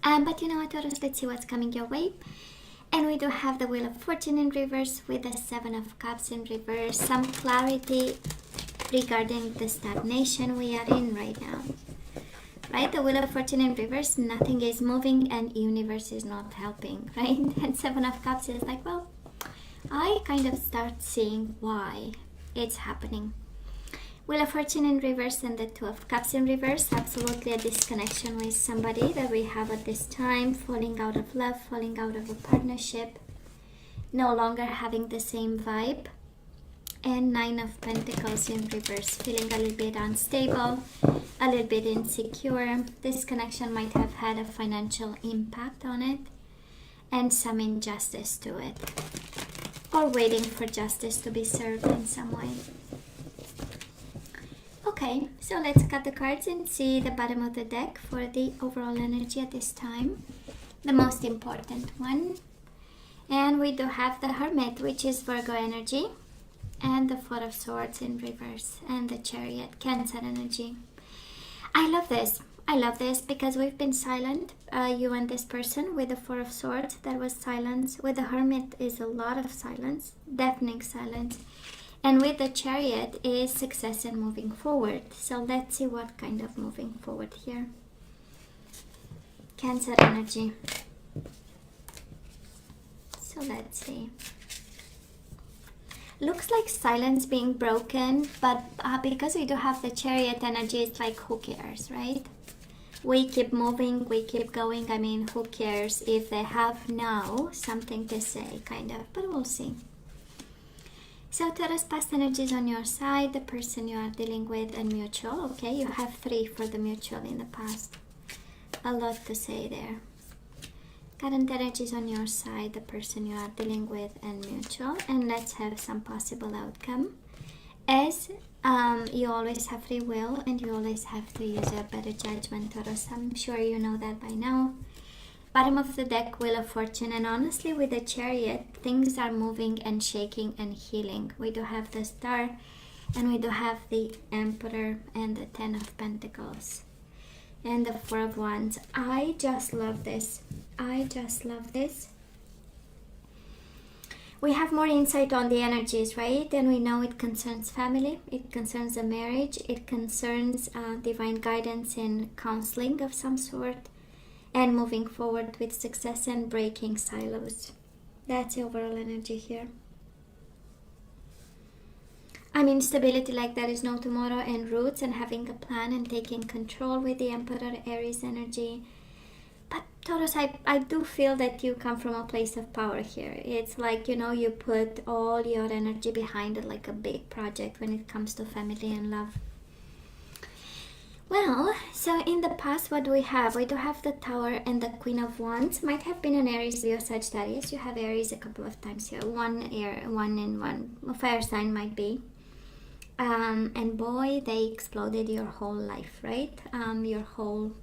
But you know what, Taurus, let's see what's coming your way. And we do have the Wheel of Fortune in reverse with the Seven of Cups in reverse. Some clarity regarding the stagnation we are in right now. Right? The Wheel of Fortune in reverse, nothing is moving and universe is not helping, right? And Seven of Cups is like, well, I kind of start seeing why it's happening. Wheel of Fortune in reverse and the Two of Cups in reverse. Absolutely a disconnection with somebody that we have at this time. Falling out of love, falling out of a partnership. No longer having the same vibe. And Nine of Pentacles in reverse. Feeling a little bit unstable, a little bit insecure. This connection might have had a financial impact on it. And some injustice to it. Or waiting for justice to be served in some way. Okay, so let's cut the cards and see the bottom of the deck for the overall energy at this time. The most important one. And we do have the Hermit, which is Virgo energy. And the Four of Swords in reverse. And the Chariot, Cancer energy. I love this. I love this because we've been silent, you and this person. With the Four of Swords, there was silence. With the Hermit is a lot of silence, deafening silence. And with the Chariot is success and moving forward. So let's see what kind of moving forward here. Cancer energy. So let's see. Looks like silence being broken, but because we do have the Chariot energy, it's like, who cares, right? We keep moving, we keep going. I mean, who cares if they have now something to say, kind of, but we'll see. So Taurus, past energies on your side, the person you are dealing with, and mutual. Okay, you have 3 for the mutual in the past. A lot to say there. Current energies on your side, the person you are dealing with, and mutual. And let's have some possible outcome. As you always have free will and you always have to use your better judgment, Taurus. I'm sure you know that by now. Bottom of the deck, Wheel of Fortune, and honestly with the Chariot, things are moving and shaking and healing. We do have the Star, and we do have the Emperor, and the Ten of Pentacles, and the Four of Wands. I just love this. I just love this. We have more insight on the energies, right? And we know it concerns family, it concerns a marriage, it concerns divine guidance and counseling of some sort. And moving forward with success and breaking silos. That's the overall energy here. I mean, stability like there is no tomorrow, and roots, and having a plan and taking control with the Emperor, Aries energy. But Taurus, I do feel that you come from a place of power here. It's like, you know, you put all your energy behind it, like a big project when it comes to family and love. Well, so in the past, what do we have? We do have the Tower and the Queen of Wands. Might have been an Aries, Leo, Sagittarius. You have Aries a couple of times here. One in one. A fire sign might be. And boy, they exploded your whole life, right? Your whole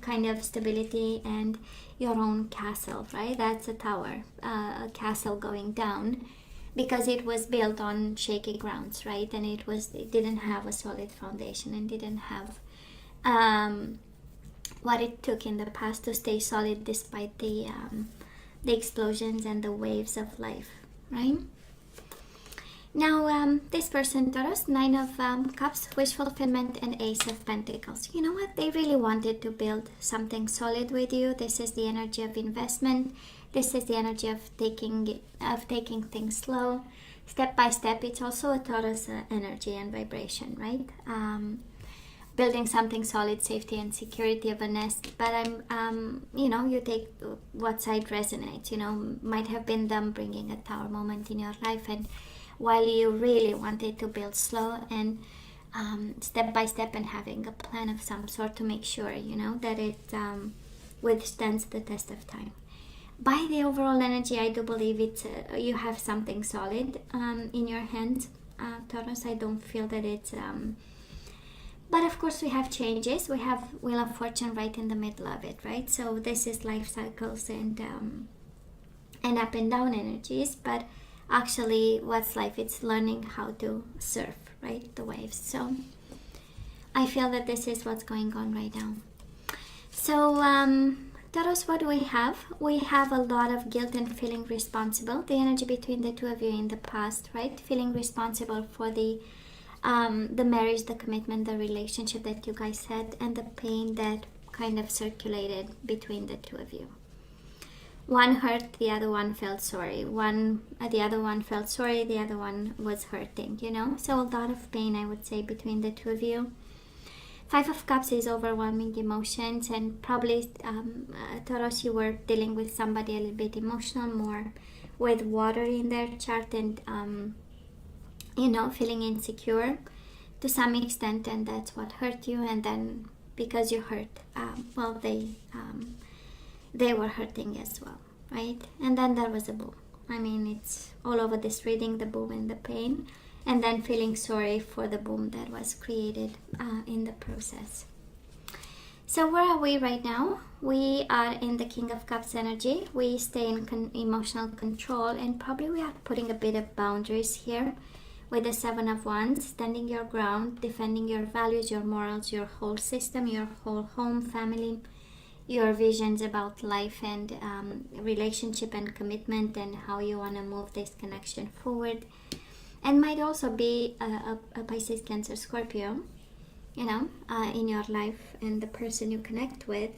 kind of stability and your own castle, right? That's a tower, a castle going down. Because it was built on shaky grounds, right? And it didn't have a solid foundation and didn't have what it took in the past to stay solid despite the explosions and the waves of life, right? Now, this person, Taurus, Nine of Cups, wish fulfillment, and Ace of Pentacles. You know what? They really wanted to build something solid with you. This is the energy of investment. This is the energy of taking things slow, step by step. It's also a Taurus energy and vibration, right? Building something solid, safety and security of a nest. But you know, you take what side resonates. You know, might have been them bringing a tower moment in your life, and while you really wanted to build slow and step by step and having a plan of some sort to make sure, you know, that it withstands the test of time. By the overall energy, I do believe it's you have something solid in your hands, Taurus. I don't feel that it's but of course we have changes. We have Wheel of Fortune right in the middle of it, right? So this is life cycles and up and down energies. But actually, what's life? It's learning how to surf, right? The waves. So I feel that this is what's going on right now. So, Taurus, what do we have? We have a lot of guilt and feeling responsible. The energy between the two of you in the past, right? Feeling responsible for the marriage, the commitment, the relationship that you guys had, and the pain that kind of circulated between the two of you. One hurt, the other one felt sorry. The other one felt sorry, the other one was hurting, you know? So a lot of pain, I would say, between the two of you. Five of Cups is overwhelming emotions, and probably, Taurus, you were dealing with somebody a little bit emotional, more with water in their chart, and, you know, feeling insecure to some extent, and that's what hurt you. And then because you hurt, well, they were hurting as well, right? And then there was a boom. I mean, it's all over this reading, the boom and the pain, and then feeling sorry for the boom that was created in the process. So where are we right now? We are in the King of Cups energy. We stay in emotional control, and probably we are putting a bit of boundaries here with the Seven of Wands, standing your ground, defending your values, your morals, your whole system, your whole home, family, your visions about life and relationship and commitment, and how you want to move this connection forward. And might also be a Pisces, Cancer, Scorpio, you know, in your life, and the person you connect with.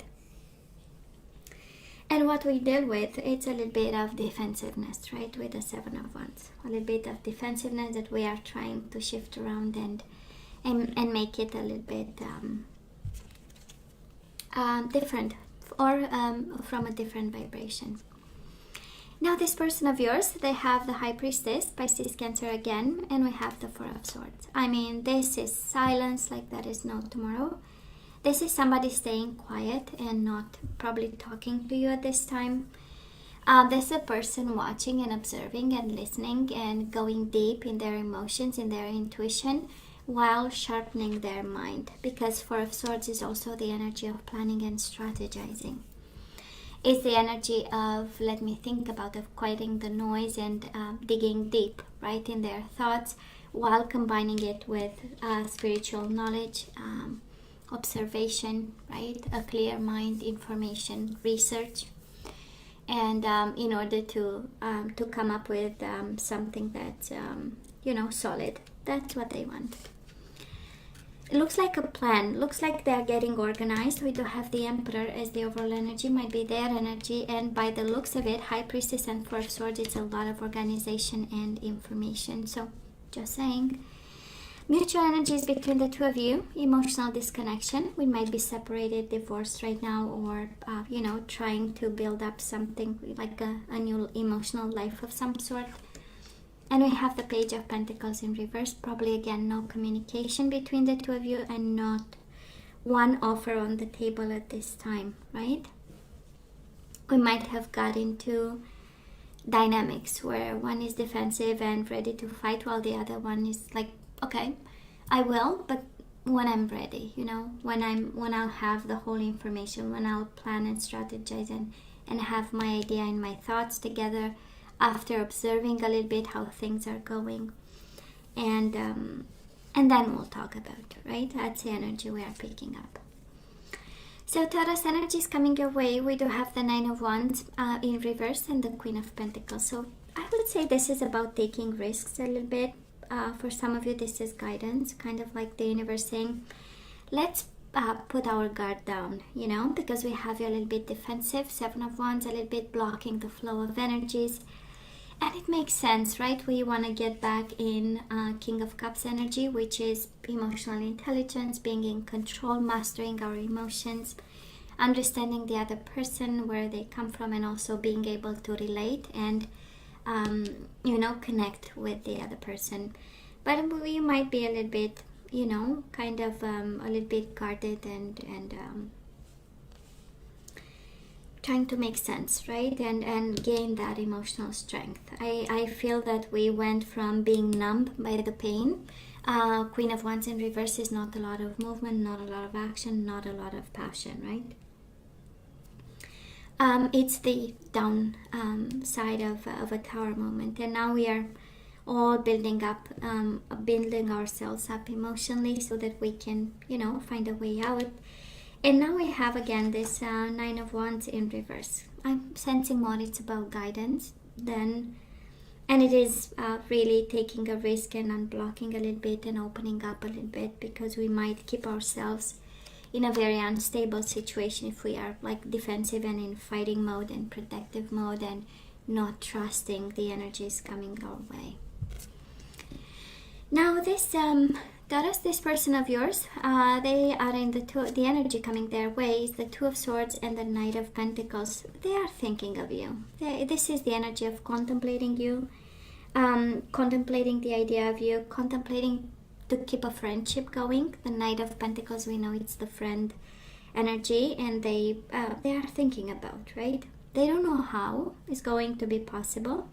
And what we deal with, it's a little bit of defensiveness, right, with the Seven of Wands. A little bit of defensiveness that we are trying to shift around and make it a little bit different, or from a different vibration. Now this person of yours, they have the High Priestess, Pisces, Cancer again, and we have the Four of Swords. I mean, this is silence like there is no tomorrow. This is somebody staying quiet and not probably talking to you at this time. This is a person watching and observing and listening and going deep in their emotions, in their intuition, while sharpening their mind. Because Four of Swords is also the energy of planning and strategizing. It's the energy of, let me think about, of quieting the noise and digging deep, right, in their thoughts, while combining it with spiritual knowledge, observation, right, a clear mind, information, research, and in order to come up with something that's, you know, solid. That's what they want. It looks like a plan. Looks like they're getting organized. We do have the Emperor as the overall energy, might be their energy, and by the looks of it, High Priestess and Four of Swords, it's a lot of organization and information. So, just saying. Mutual energies between the two of you, emotional disconnection. We might be separated, divorced right now, or, you know, trying to build up something like a new emotional life of some sort. And we have the Page of Pentacles in reverse. Probably again no communication between the two of you, and not one offer on the table at this time, right? We might have got into dynamics where one is defensive and ready to fight, while the other one is like, okay, I will, but when I'm ready, you know, when I'll have the whole information, when I'll plan and strategize and have my idea and my thoughts together, after observing a little bit how things are going, and then we'll talk about it, right? That's the energy we are picking up. So Taurus energy is coming your way. We do have the Nine of Wands in reverse and the Queen of Pentacles. So I would say this is about taking risks a little bit. For some of you, this is guidance, kind of like the universe saying, let's put our guard down, you know, because we have you a little bit defensive. Seven of Wands, a little bit blocking the flow of energies. And it makes sense, right? We want to get back in King of Cups energy, which is emotional intelligence, being in control, mastering our emotions, understanding the other person, where they come from, and also being able to relate and, you know, connect with the other person. But we might be a little bit, you know, kind of a little bit guarded and trying to make sense, right? And gain that emotional strength. I feel that we went from being numb by the pain. Queen of Wands in reverse is not a lot of movement, not a lot of action, not a lot of passion, right? It's the down side of a tower moment. And now we are all building ourselves up emotionally so that we can, you know, find a way out. And now we have again this Nine of Wands in reverse. I'm sensing more it's about guidance than, and it is really taking a risk and unblocking a little bit and opening up a little bit, because we might keep ourselves in a very unstable situation if we are like defensive and in fighting mode and protective mode and not trusting the energies coming our way. Now this Taurus, this person of yours, they are in the energy coming their way is the Two of Swords and the Knight of Pentacles. They are thinking of you. This is the energy of contemplating you, contemplating the idea of you, contemplating to keep a friendship going. The Knight of Pentacles, we know it's the friend energy, and they are thinking about, right? They don't know how it's going to be possible,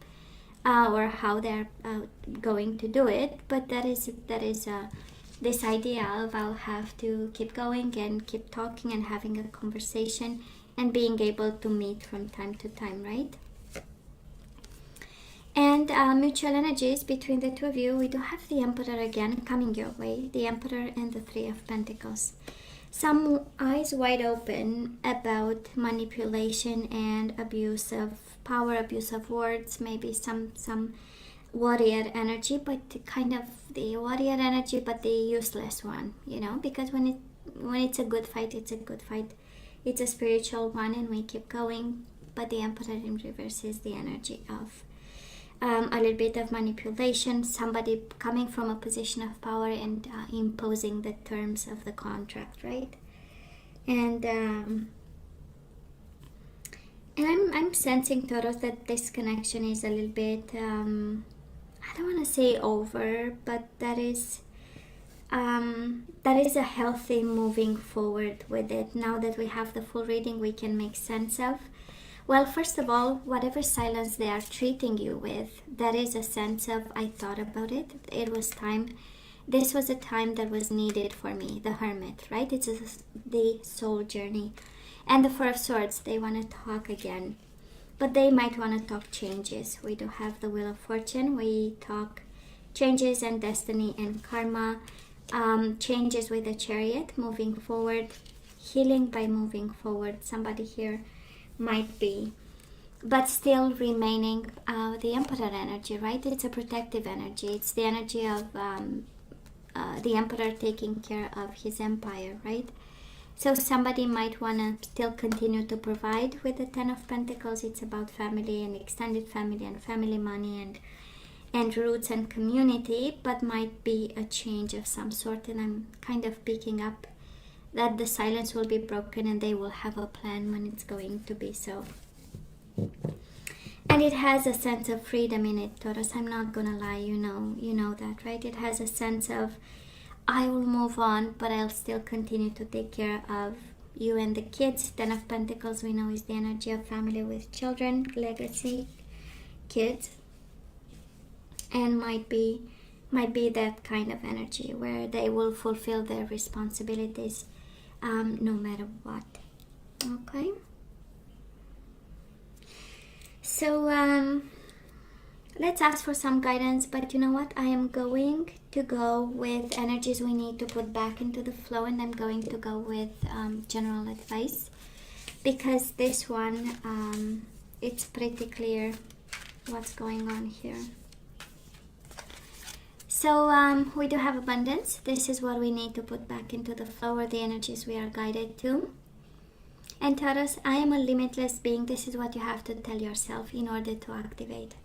or how they're going to do it, but that is this idea of I'll have to keep going and keep talking and having a conversation and being able to meet from time to time, right? And mutual energies between the two of you, we do have the Emperor again coming your way, the Emperor and the Three of Pentacles. Some eyes wide open about manipulation and abuse of power, abuse of words, maybe some warrior energy, but kind of the warrior energy, but the useless one, you know, because when it's a good fight, it's a good fight. It's a spiritual one and we keep going, but the Emperor in reverse is the energy of a little bit of manipulation, somebody coming from a position of power and imposing the terms of the contract, right? And I'm sensing, Taurus, that this connection is a little bit, I don't want to say over, but that is a healthy moving forward with it. Now that we have the full reading, we can make sense of. Well, first of all, whatever silence they are treating you with, that is a sense of, I thought about it. It was time. This was a time that was needed for me, the Hermit, right? It's the soul journey. And the Four of Swords, they want to talk again. But they might want to talk changes. We do have the Wheel of Fortune. We talk changes and destiny and karma. Changes with the Chariot, moving forward. Healing by moving forward. Somebody here might be, but still remaining the Emperor energy, right? It's a protective energy. It's the energy of the Emperor taking care of his empire, right? So somebody might want to still continue to provide with the Ten of Pentacles. It's about family and extended family and family money and roots and community, but might be a change of some sort. And I'm kind of picking up that the silence will be broken and they will have a plan when it's going to be so. And it has a sense of freedom in it, Taurus. I'm not gonna lie, you know that, right? It has a sense of, I will move on, but I'll still continue to take care of you and the kids. Ten of Pentacles, we know, is the energy of family with children, legacy, kids, and might be that kind of energy where they will fulfill their responsibilities no matter what. Okay, so let's ask for some guidance, but you know what, I am going to go with energies we need to put back into the flow, and I'm going to go with general advice, because this one it's pretty clear what's going on here. So we do have abundance. This is what we need to put back into the flow, or the energies we are guided to. And Taurus, I am a limitless being. This is what you have to tell yourself in order to activate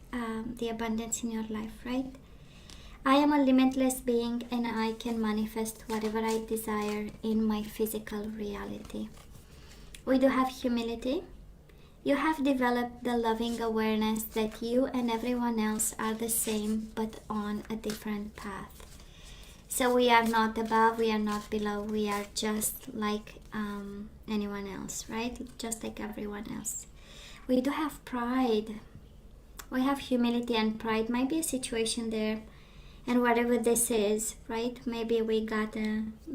the abundance in your life, right? I am a limitless being and I can manifest whatever I desire in my physical reality. We do have humility. You have developed the loving awareness that you and everyone else are the same, but on a different path. So we are not above, we are not below, we are just like anyone else, right? Just like everyone else. We do have pride. We have humility and pride. Might be a situation there, and whatever this is, right? Maybe we got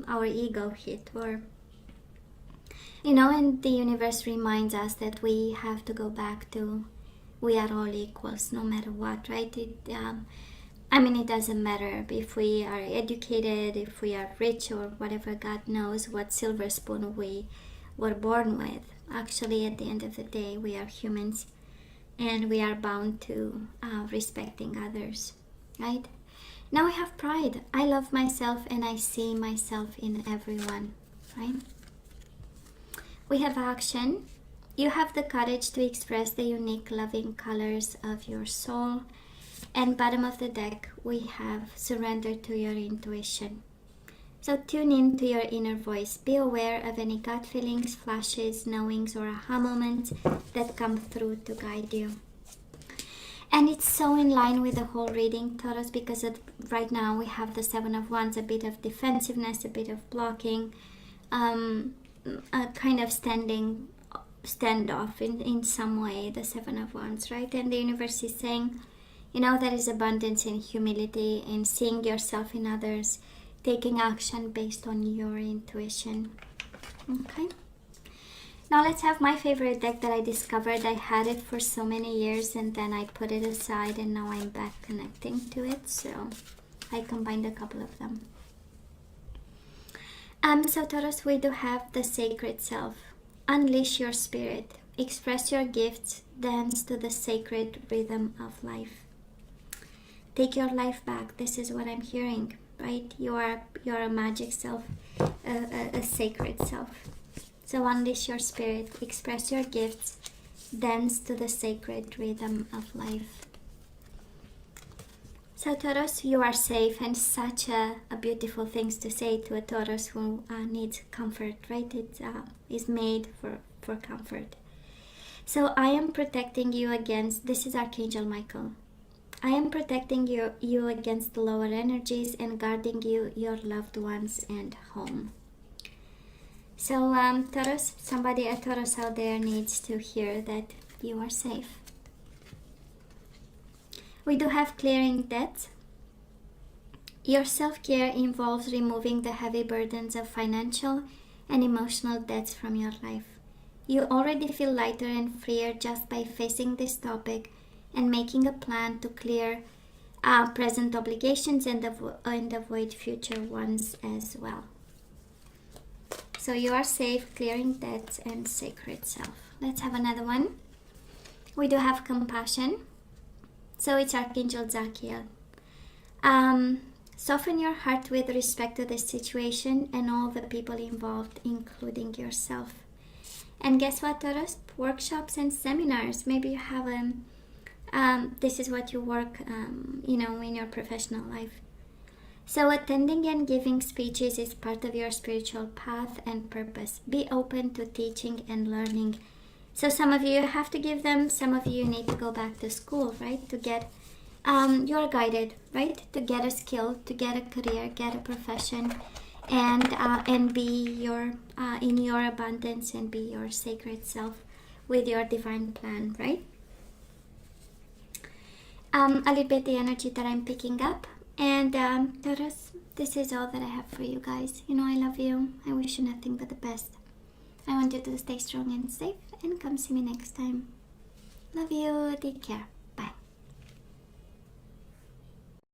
our ego hit, or and the universe reminds us that we have to go back to we are all equals no matter what, right? I mean, it doesn't matter if we are educated, if we are rich, or whatever. God knows what silver spoon we were born with. Actually, at the end of the day, we are humans, and we are bound to respecting others, right? Now we have pride. I love myself and I see myself in everyone, right? We have action. You have the courage to express the unique loving colors of your soul. And bottom of the deck, we have surrender to your intuition. So tune in to your inner voice. Be aware of any gut feelings, flashes, knowings, or aha moments that come through to guide you. And it's so in line with the whole reading, Taurus, because right now we have the Seven of Wands, a bit of defensiveness, a bit of blocking, a kind of standoff in some way, the Seven of Wands, right? And the universe is saying, you know, there is abundance in humility, in seeing yourself in others, taking action based on your intuition. Okay. Now let's have my favorite deck that I discovered. I had it for so many years and then I put it aside and now I'm back connecting to it. So I combined a couple of them. So Taurus, we do have the sacred self. Unleash your spirit. Express your gifts. Dance to the sacred rhythm of life. Take your life back. This is what I'm hearing, right? You're a magic self, a sacred self. So unleash your spirit, express your gifts, dance to the sacred rhythm of life. So Taurus, you are safe, and such a beautiful thing to say to a Taurus who needs comfort, right? It is made for comfort. So I am protecting you against, this is Archangel Michael. I am protecting you against the lower energies and guarding you, your loved ones, and home. So Taurus, a Taurus out there needs to hear that you are safe. We do have clearing debts. Your self-care involves removing the heavy burdens of financial and emotional debts from your life. You already feel lighter and freer just by facing this topic and making a plan to clear present obligations and avoid future ones as well. So you are safe, clearing debts, and sacred self. Let's have another one. We do have compassion. So it's Archangel Zachiel. Soften your heart with respect to the situation and all the people involved, including yourself. And guess what, Taurus? Workshops and seminars. Maybe you have this is what you work, in your professional life. So attending and giving speeches is part of your spiritual path and purpose. Be open to teaching and learning. So some of you have to give them, some of you need to go back to school, right? To get, you're guided, right? To get a skill, to get a career, get a profession, and be in your abundance and be your sacred self with your divine plan, right? A little bit the energy that I'm picking up. And Taurus, this is all that I have for you guys. You know I love you. I wish you nothing but the best. I want you to stay strong and safe, and come see me next time. Love you. Take care.